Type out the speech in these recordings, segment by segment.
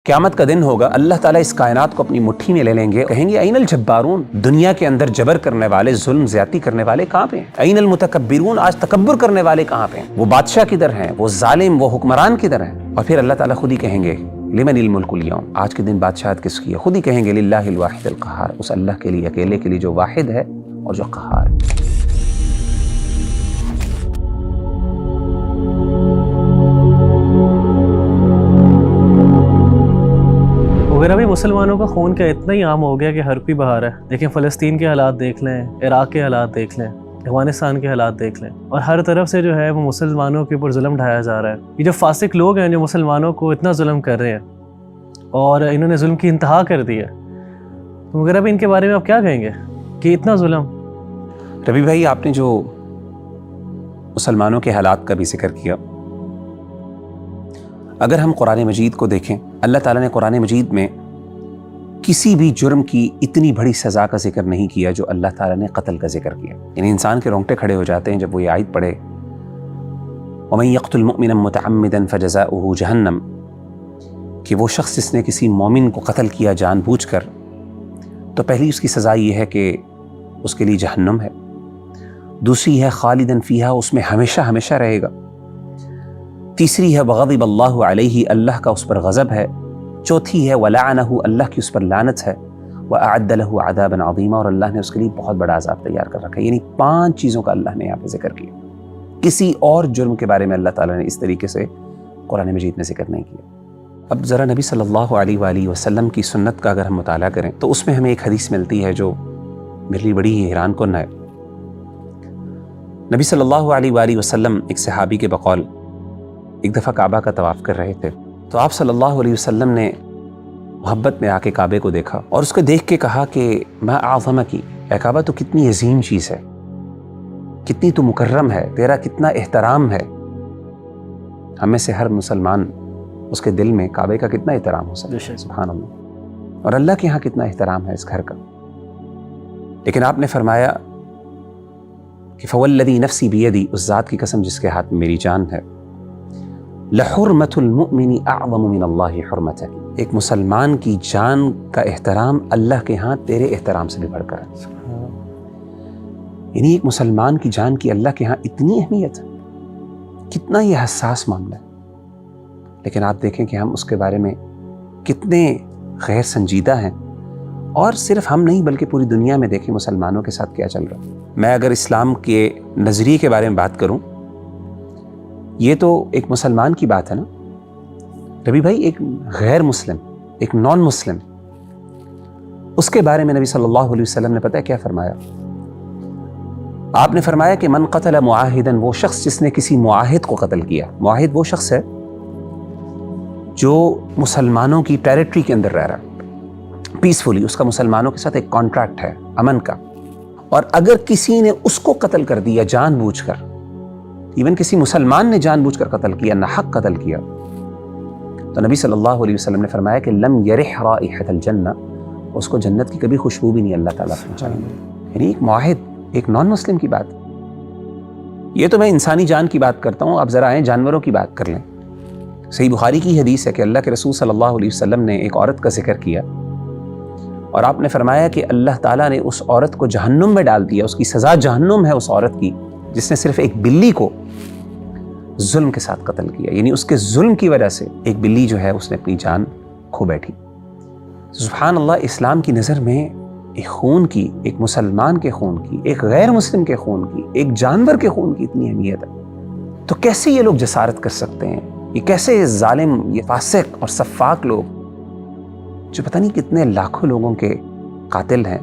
قیامت کا دن ہوگا، اللہ تعالیٰ اس کائنات کو اپنی مٹھی میں لے لیں گے، کہیں گے این الجبارون، دنیا کے اندر جبر کرنے والے، ظلم زیادتی کرنے والے کہاں پہ ہیں؟ این المتکبرون، آج تکبر کرنے والے کہاں پہ ہیں؟ وہ بادشاہ کدھر ہیں؟ وہ ظالم، وہ حکمران کدھر ہیں؟ اور پھر اللہ تعالیٰ خود ہی کہیں گے لمن الملک اليوم، آج کے دن بادشاہت کس کی ہے؟ خود ہی کہیں گے للہ الواحد القہار، اس اللہ کے لیے، اکیلے کے لیے جو واحد ہے اور جو قہار ہے۔ وغیرہ بھی مسلمانوں کا خون کا اتنا ہی عام ہو گیا کہ ہر کوئی بہا رہا ہے۔ دیکھیں فلسطین کے حالات دیکھ لیں، عراق کے حالات دیکھ لیں، افغانستان کے حالات دیکھ لیں، اور ہر طرف سے جو ہے وہ مسلمانوں کے اوپر ظلم ڈھایا جا رہا ہے۔ یہ جو فاسق لوگ ہیں جو مسلمانوں کو اتنا ظلم کر رہے ہیں اور انہوں نے ظلم کی انتہا کر دی ہے، تو وغیرہ بھی ان کے بارے میں آپ کیا کہیں گے کہ اتنا ظلم؟ ربی بھائی، آپ نے جو مسلمانوں کے حالات کا بھی ذکر کیا، اگر ہم قرآن مجید کو دیکھیں، اللہ تعالیٰ نے قرآن مجید میں کسی بھی جرم کی اتنی بڑی سزا کا ذکر نہیں کیا جو اللہ تعالیٰ نے قتل کا ذکر کیا۔ یعنی انسان کے رونگٹے کھڑے ہو جاتے ہیں جب وہ یہ آیت پڑھے وَمَن يَقْتُلْ مُؤْمِنًا مُتَعَمِّدًا فَجَزَاؤُهُ جَهَنَّمُ، کہ وہ شخص جس نے کسی مومن کو قتل کیا جان بوجھ کر، تو پہلی اس کی سزا یہ ہے کہ اس کے لیے جہنم ہے، دوسری ہے خالداً فیہا، اس میں ہمیشہ ہمیشہ رہے گا، تیسری ہے وغضب اللہ علیہ، اللہ کا اس پر غضب ہے، چوتھی ہے ولعنہ، اللہ کی اس پر لعنت ہے، وأعد له عذابا عظیما، اور اللہ نے اس کے لیے بہت بڑا عذاب تیار کر رکھا ہے۔ یعنی 5 چیزوں کا اللہ نے یہاں پہ ذکر کیا، کسی اور جرم کے بارے میں اللہ تعالیٰ نے اس طریقے سے قرآن مجید میں ذکر نہیں کیا۔ اب ذرا نبی صلی اللہ علیہ وآلہ وسلم کی سنت کا اگر ہم مطالعہ کریں تو اس میں ہمیں ایک حدیث ملتی ہے جو میرے لیے بڑی ہی حیران کن ہے۔ نبی صلی اللہ علیہ وآلہ وسلم ایک صحابی کے بقول ایک دفعہ کعبہ کا طواف کر رہے تھے، تو آپ صلی اللہ علیہ وسلم نے محبت میں آ کے کعبے کو دیکھا اور اس کو دیکھ کے کہا کہ ما اعظمکی، اے کعبہ تو کتنی عظیم چیز ہے، کتنی تو مکرم ہے، تیرا کتنا احترام ہے۔ ہم میں سے ہر مسلمان اس کے دل میں کعبے کا کتنا احترام ہو سکتا ہے، سبحان اللہ، اور اللہ کے ہاں کتنا احترام ہے اس گھر کا۔ لیکن آپ نے فرمایا کہ فوالذی نفسی بیدی، اس ذات کی قسم جس کے ہاتھ میں میری جان ہے، لحرمت المؤمن اعظم من اللہ حرمتک، ایک مسلمان کی جان کا احترام اللہ کے ہاں تیرے احترام سے بھی بڑھ کر ہے۔ یعنی ایک مسلمان کی جان کی اللہ کے ہاں اتنی اہمیت ہے، کتنا یہ حساس معاملہ ہے، لیکن آپ دیکھیں کہ ہم اس کے بارے میں کتنے غیر سنجیدہ ہیں، اور صرف ہم نہیں بلکہ پوری دنیا میں دیکھیں مسلمانوں کے ساتھ کیا چل رہا ہے۔ میں اگر اسلام کے نظریے کے بارے میں بات کروں، یہ تو ایک مسلمان کی بات ہے نا ربی بھائی، ایک غیر مسلم، ایک نان مسلم، اس کے بارے میں نبی صلی اللہ علیہ وسلم نے پتہ ہے کیا فرمایا؟ آپ نے فرمایا کہ من قتل معاہدا، وہ شخص جس نے کسی معاہد کو قتل کیا۔ معاہد وہ شخص ہے جو مسلمانوں کی ٹیریٹری کے اندر رہ رہا ہے پیسفلی، اس کا مسلمانوں کے ساتھ ایک کانٹریکٹ ہے امن کا، اور اگر کسی نے اس کو قتل کر دیا جان بوجھ کر، ایون کسی مسلمان نے جان بوجھ کر قتل کیا، ناحق قتل کیا، تو نبی صلی اللہ علیہ وسلم نے فرمایا کہ لم یرح رائحۃ الجنہ، اس کو جنت کی کبھی خوشبو بھی نہیں اللہ تعالیٰ پہنچائیں گے۔ یعنی ایک معاہد، ایک نان مسلم کی بات۔ یہ تو میں انسانی جان کی بات کرتا ہوں، آپ ذرا آئیں جانوروں کی بات کر لیں۔ صحیح بخاری کی حدیث ہے کہ اللہ کے رسول صلی اللہ علیہ وسلم نے ایک عورت کا ذکر کیا اور آپ نے فرمایا کہ اللہ تعالیٰ نے اس عورت کو جہنم میں ڈال دیا، اس کی سزا جہنم ہے اس عورت کی جس نے صرف ایک بلی کو ظلم کے ساتھ قتل کیا۔ یعنی اس کے ظلم کی وجہ سے ایک بلی جو ہے اس نے اپنی جان کھو بیٹھی۔ سبحان اللہ، اسلام کی نظر میں ایک خون کی، ایک مسلمان کے خون کی، ایک غیر مسلم کے خون کی، ایک جانور کے خون کی اتنی اہمیت ہے، تو کیسے یہ لوگ جسارت کر سکتے ہیں؟ یہ کیسے ظالم، یہ فاسق اور سفاک لوگ جو پتہ نہیں کتنے لاکھوں لوگوں کے قاتل ہیں،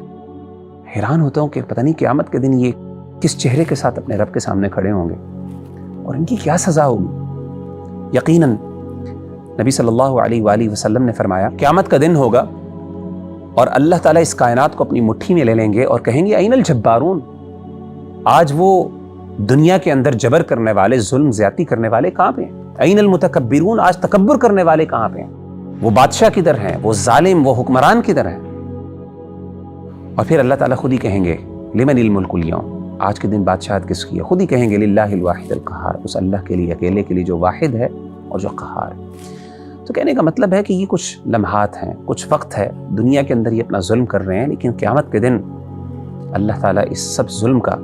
حیران ہوتا ہوں کہ پتہ نہیں قیامت کے دن یہ کس چہرے کے ساتھ اپنے رب کے سامنے کھڑے ہوں گے اور ان کی کیا سزا ہوگی۔ یقیناً نبی صلی اللہ علیہ وآلہ وسلم نے فرمایا قیامت کا دن ہوگا اور اللہ تعالیٰ اس کائنات کو اپنی مٹھی میں لے لیں گے اور کہیں گے این الجبارون، آج وہ دنیا کے اندر جبر کرنے والے، ظلم زیادتی کرنے والے کہاں پہ ہیں؟ این المتکبرون، آج تکبر کرنے والے کہاں پہ ہیں؟ وہ بادشاہ کدھر ہیں؟ وہ ظالم، وہ حکمران کدھر ہیں؟ اور پھر اللہ تعالیٰ خود ہی کہیں گے لمن الملک اليوم، آج کے دن بادشاہت کس کی ہے؟ خود ہی کہیں گے للہ الواحد القہار، اس اللہ کے لیے، اکیلے کے لیے جو واحد ہے اور جو قہار ہے۔ تو کہنے کا مطلب ہے کہ یہ کچھ لمحات ہیں، کچھ وقت ہے، دنیا کے اندر یہ اپنا ظلم کر رہے ہیں، لیکن قیامت کے دن اللہ تعالیٰ اس سب ظلم کا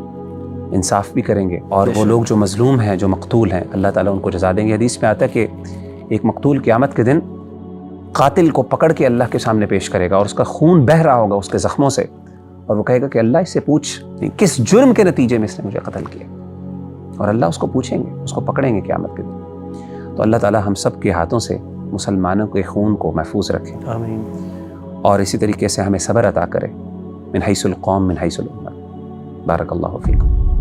انصاف بھی کریں گے، اور وہ لوگ جو مظلوم ہیں، جو مقتول ہیں، اللہ تعالیٰ ان کو جزا دیں گے۔ حدیث میں آتا ہے کہ ایک مقتول قیامت کے دن قاتل کو پکڑ کے اللہ کے سامنے پیش کرے گا، اور اس کا خون بہہ رہا ہوگا اس کے زخموں سے، اور وہ کہے گا کہ اللہ اس سے پوچھ کس جرم کے نتیجے میں اس نے مجھے قتل کیا، اور اللہ اس کو پوچھیں گے، اس کو پکڑیں گے قیامت کے دن۔ تو اللہ تعالیٰ ہم سب کے ہاتھوں سے مسلمانوں کے خون کو محفوظ رکھے، آمین۔ اور اسی طریقے سے ہمیں صبر عطا کرے، من حیث القوم من حیث الامت۔ بارک اللہ فیکم۔